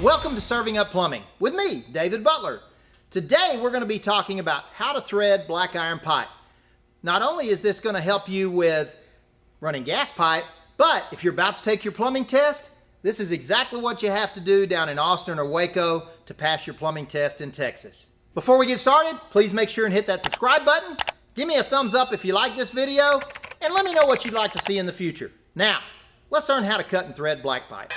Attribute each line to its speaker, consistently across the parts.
Speaker 1: Welcome to Serving Up Plumbing with me, David Butler. Today we're going to be talking about how to thread black iron pipe. Not only is this going to help you with running gas pipe, but if you're about to take your plumbing test, this is exactly what you have to do down in Austin or Waco to pass your plumbing test in Texas. Before we get started, please make sure and hit that subscribe button. Give me a thumbs up if you like this video, and let me know what you'd like to see in the future. Now, let's learn how to cut and thread black pipe.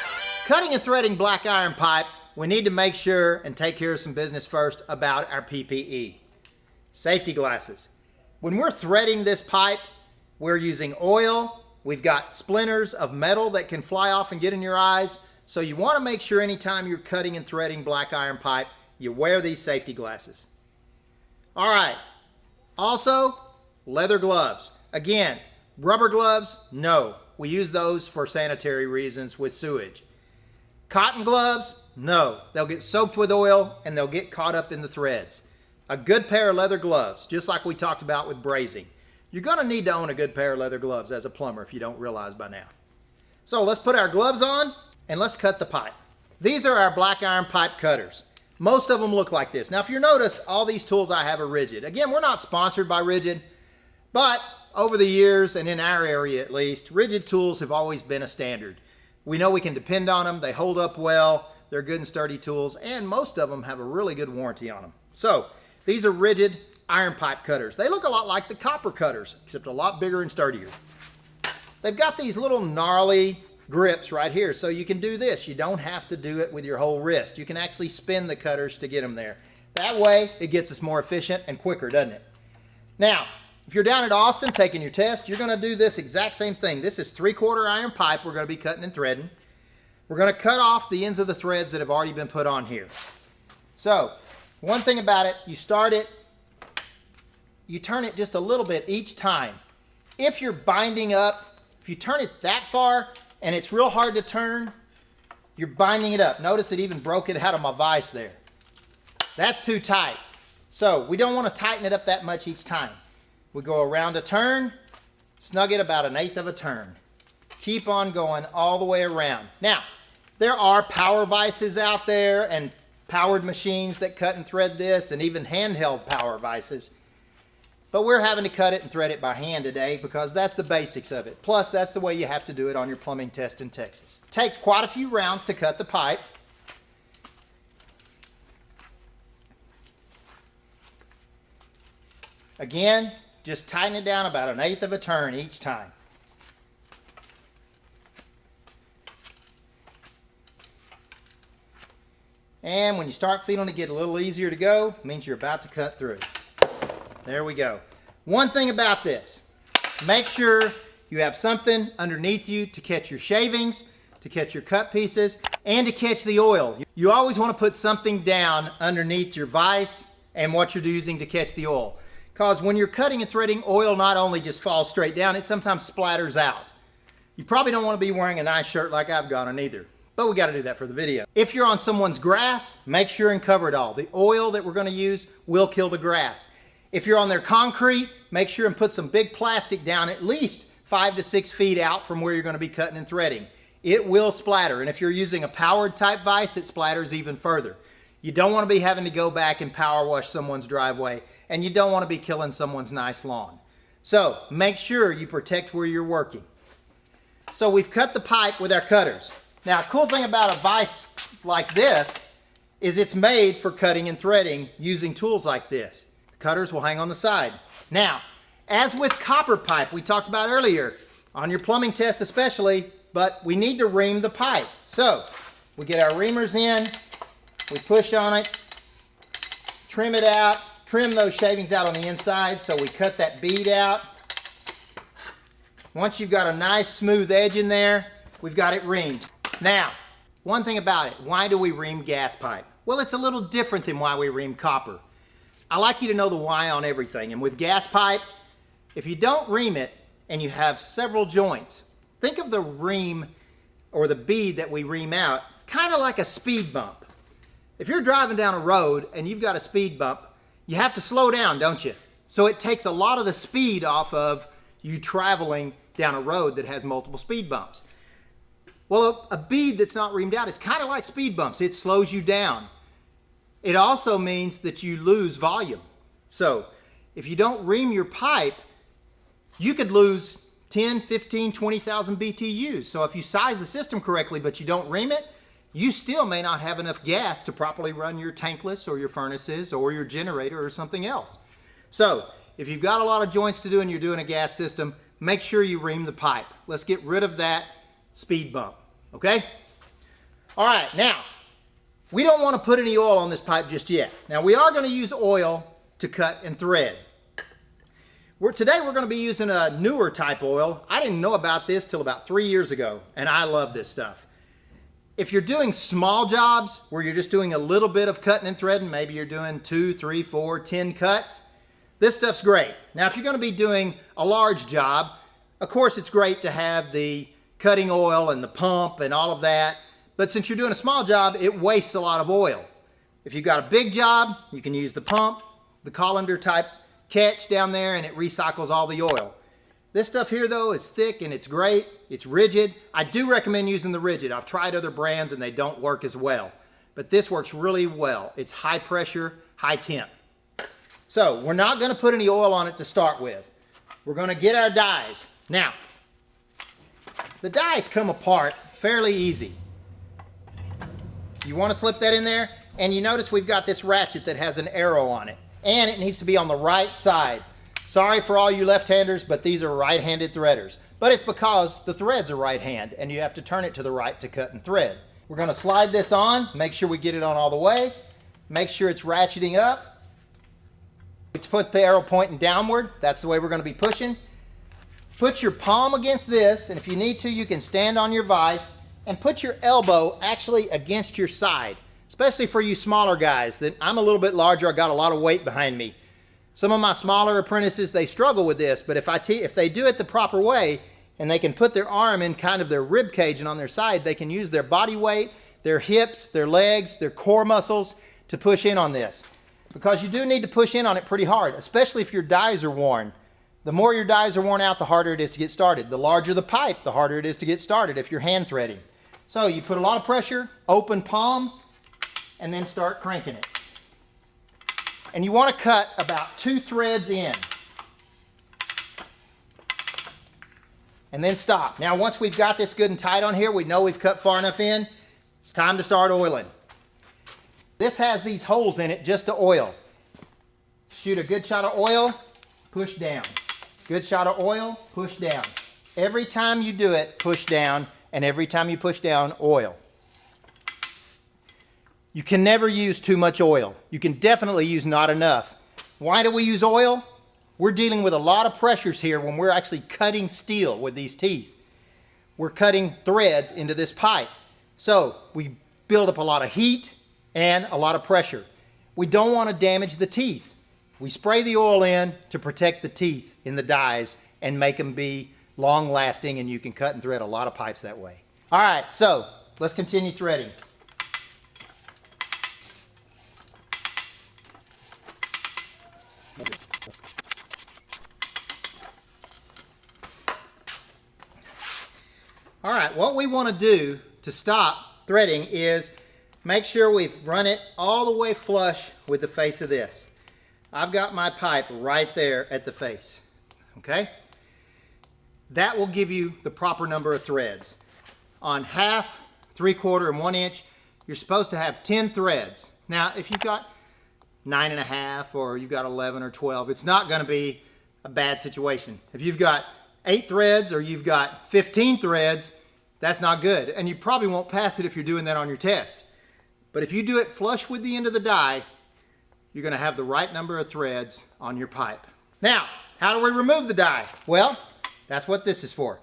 Speaker 1: Cutting and threading black iron pipe, we need to make sure and take care of some business first about our PPE. Safety glasses. When we're threading this pipe, we're using oil. We've got splinters of metal that can fly off and get in your eyes. So you want to make sure anytime you're cutting and threading black iron pipe, you wear these safety glasses. All right. Also, leather gloves. Again, rubber gloves, no. We use those for sanitary reasons with sewage. Cotton gloves, no. They'll get soaked with oil and they'll get caught up in the threads. A good pair of leather gloves, just like we talked about with brazing. You're going to need to own a good pair of leather gloves as a plumber if you don't realize by now. So let's put our gloves on and let's cut the pipe. These are our black iron pipe cutters. Most of them look like this. Now if you notice, all these tools I have are Rigid. Again, we're not sponsored by Rigid, but over the years, and in our area at least, Rigid tools have always been a standard. We know we can depend on them. They hold up well. They're good and sturdy tools, and most of them have a really good warranty on them. So these are Rigid iron pipe cutters. They look a lot like the copper cutters, except a lot bigger and sturdier. They've got these little gnarly grips right here, so you can do this. You don't have to do it with your whole wrist. You can actually spin the cutters to get them there. That way, it gets us more efficient and quicker, doesn't it? Now, if you're down at Austin taking your test, you're going to do this exact same thing. This is 3/4 iron pipe we're going to be cutting and threading. We're going to cut off the ends of the threads that have already been put on here. So, one thing about it, you start it, you turn it just a little bit each time. If you're binding up, if you turn it that far and it's real hard to turn, you're binding it up. Notice it even broke it out of my vise there. That's too tight. So, we don't want to tighten it up that much each time. We go around a turn, snug it about 1/8 of a turn. Keep on going all the way around. Now, there are power vices out there and powered machines that cut and thread this, and even handheld power vices. But we're having to cut it and thread it by hand today because that's the basics of it. Plus, that's the way you have to do it on your plumbing test in Texas. It takes quite a few rounds to cut the pipe. Again, just tighten it down about 1/8 of a turn each time. And when you start feeling it get a little easier to go, it means you're about to cut through. There we go. One thing about this, make sure you have something underneath you to catch your shavings, to catch your cut pieces, and to catch the oil. You always want to put something down underneath your vise and what you're using to catch the oil. Because when you're cutting and threading, oil not only just falls straight down, it sometimes splatters out. You probably don't want to be wearing a nice shirt like I've got on either, but we got to do that for the video. If you're on someone's grass, make sure and cover it all. The oil that we're going to use will kill the grass. If you're on their concrete, make sure and put some big plastic down at least 5 to 6 feet out from where you're going to be cutting and threading. It will splatter, and if you're using a powered type vise, it splatters even further. You don't want to be having to go back and power wash someone's driveway, and you don't want to be killing someone's nice lawn. So make sure you protect where you're working. So we've cut the pipe with our cutters. Now, a cool thing about a vise like this is it's made for cutting and threading using tools like this. The cutters will hang on the side. Now, as with copper pipe we talked about earlier, on your plumbing test especially, but we need to ream the pipe. So we get our reamers in. We push on it, trim it out, trim those shavings out on the inside so we cut that bead out. Once you've got a nice smooth edge in there, we've got it reamed. Now, one thing about it, why do we ream gas pipe? Well, it's a little different than why we ream copper. I like you to know the why on everything, and with gas pipe, if you don't ream it and you have several joints, think of the ream or the bead that we ream out kind of like a speed bump. If you're driving down a road and you've got a speed bump, you have to slow down, don't you? So it takes a lot of the speed off of you traveling down a road that has multiple speed bumps. Well, a bead that's not reamed out is kind of like speed bumps. It slows you down. It also means that you lose volume. So if you don't ream your pipe, you could lose 10, 15, 20,000 BTUs. So if you size the system correctly, but you don't ream it, you still may not have enough gas to properly run your tankless or your furnaces or your generator or something else. So if you've got a lot of joints to do and you're doing a gas system, make sure you ream the pipe. Let's get rid of that speed bump, okay? All right, now, we don't want to put any oil on this pipe just yet. Now, we are going to use oil to cut and thread. Today we're going to be using a newer type oil. I didn't know about this till about 3 years ago, and I love this stuff. If you're doing small jobs where you're just doing a little bit of cutting and threading, maybe you're doing 2, 3, 4, 10 cuts, this stuff's great. Now, if you're going to be doing a large job, of course it's great to have the cutting oil and the pump and all of that, but since you're doing a small job, it wastes a lot of oil. If you've got a big job, you can use the pump, the colander type catch down there, and it recycles all the oil. This stuff here though is thick and it's great. It's rigid. I do recommend using the rigid. I've tried other brands and they don't work as well, but this works really well. It's high pressure, high temp. So we're not going to put any oil on it to start with. We're going to get our dies. Now, the dies come apart fairly easy. You want to slip that in there, and you notice we've got this ratchet that has an arrow on it, and it needs to be on the right side. Sorry for all you left-handers, but these are right-handed threaders. But it's because the threads are right-hand, and you have to turn it to the right to cut and thread. We're going to slide this on, make sure we get it on all the way, make sure it's ratcheting up. Put the arrow pointing downward. That's the way we're going to be pushing. Put your palm against this, and if you need to, you can stand on your vise and put your elbow actually against your side, especially for you smaller guys. I'm a little bit larger. I got a lot of weight behind me. Some of my smaller apprentices, they struggle with this, but if they do it the proper way and they can put their arm in kind of their rib cage and on their side, they can use their body weight, their hips, their legs, their core muscles to push in on this. Because you do need to push in on it pretty hard, especially if your dies are worn. The more your dies are worn out, the harder it is to get started. The larger the pipe, the harder it is to get started if you're hand threading. So you put a lot of pressure, open palm, and then start cranking it. And you want to cut about 2 threads in. And then stop. Now once we've got this good and tight on here, we know we've cut far enough in, it's time to start oiling. This has these holes in it just to oil. Shoot a good shot of oil, push down. Good shot of oil, push down. Every time you do it, push down, and every time you push down, oil. You can never use too much oil. You can definitely use not enough. Why do we use oil? We're dealing with a lot of pressures here when we're actually cutting steel with these teeth. We're cutting threads into this pipe. So we build up a lot of heat and a lot of pressure. We don't want to damage the teeth. We spray the oil in to protect the teeth in the dies and make them be long lasting, and you can cut and thread a lot of pipes that way. All right, so let's continue threading. All right, what we want to do to stop threading is make sure we've run it all the way flush with the face of this. I've got my pipe right there at the face, okay? That will give you the proper number of threads. On 1/2, 3/4, and 1 inch, you're supposed to have 10 threads. Now, if you've got 9.5 or you've got 11 or 12, it's not gonna be a bad situation. If you've got 8 threads or you've got 15 threads, that's not good. And you probably won't pass it if you're doing that on your test. But if you do it flush with the end of the die, you're gonna have the right number of threads on your pipe. Now, how do we remove the die? Well, that's what this is for.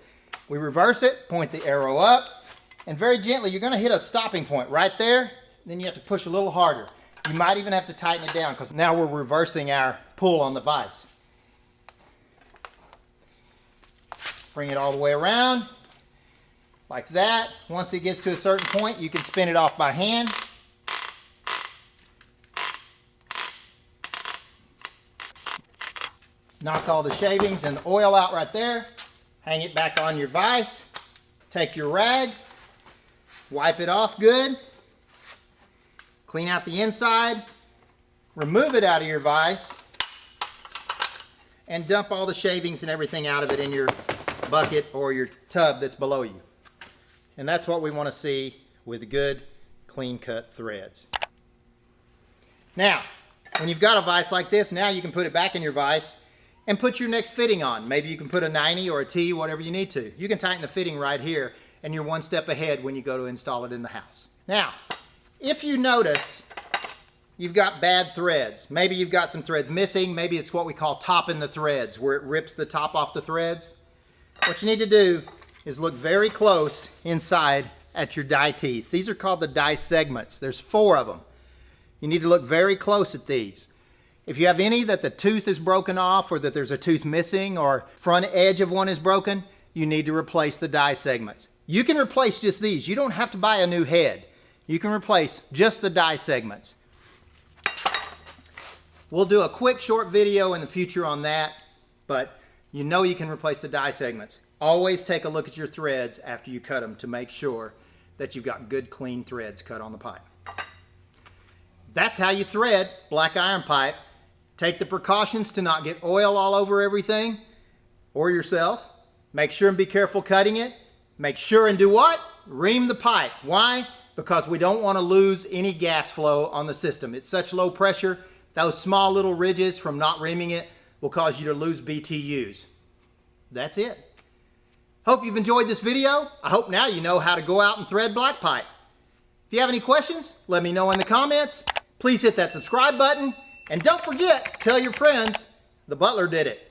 Speaker 1: We reverse it, point the arrow up, and very gently, you're gonna hit a stopping point right there, then you have to push a little harder. You might even have to tighten it down because now we're reversing our pull on the vise. Bring it all the way around, like that. Once it gets to a certain point, you can spin it off by hand. Knock all the shavings and the oil out right there. Hang it back on your vise. Take your rag, wipe it off good, clean out the inside, remove it out of your vise, and dump all the shavings and everything out of it in your bucket or your tub that's below you. And that's what we want to see with good, clean-cut threads. Now, when you've got a vise like this, now you can put it back in your vise and put your next fitting on. Maybe you can put a 90 or a T, whatever you need to. You can tighten the fitting right here, and you're one step ahead when you go to install it in the house. Now, if you notice you've got bad threads, maybe you've got some threads missing, maybe it's what we call topping the threads, where it rips the top off the threads. What you need to do is look very close inside at your die teeth. These are called the die segments. There's 4 of them. You need to look very close at these. If you have any that the tooth is broken off or that there's a tooth missing or front edge of one is broken, you need to replace the die segments. You can replace just these. You don't have to buy a new head. You can replace just the die segments. We'll do a quick short video in the future on that, but you know you can replace the die segments. Always take a look at your threads after you cut them to make sure that you've got good clean threads cut on the pipe. That's how you thread black iron pipe. Take the precautions to not get oil all over everything or yourself. Make sure and be careful cutting it. Make sure and do what? Ream the pipe. Why? Because we don't want to lose any gas flow on the system. It's such low pressure, those small little ridges from not reaming it will cause you to lose BTUs. That's it. Hope you've enjoyed this video. I hope now you know how to go out and thread black pipe. If you have any questions, let me know in the comments. Please hit that subscribe button. And don't forget, tell your friends, the Butler did it.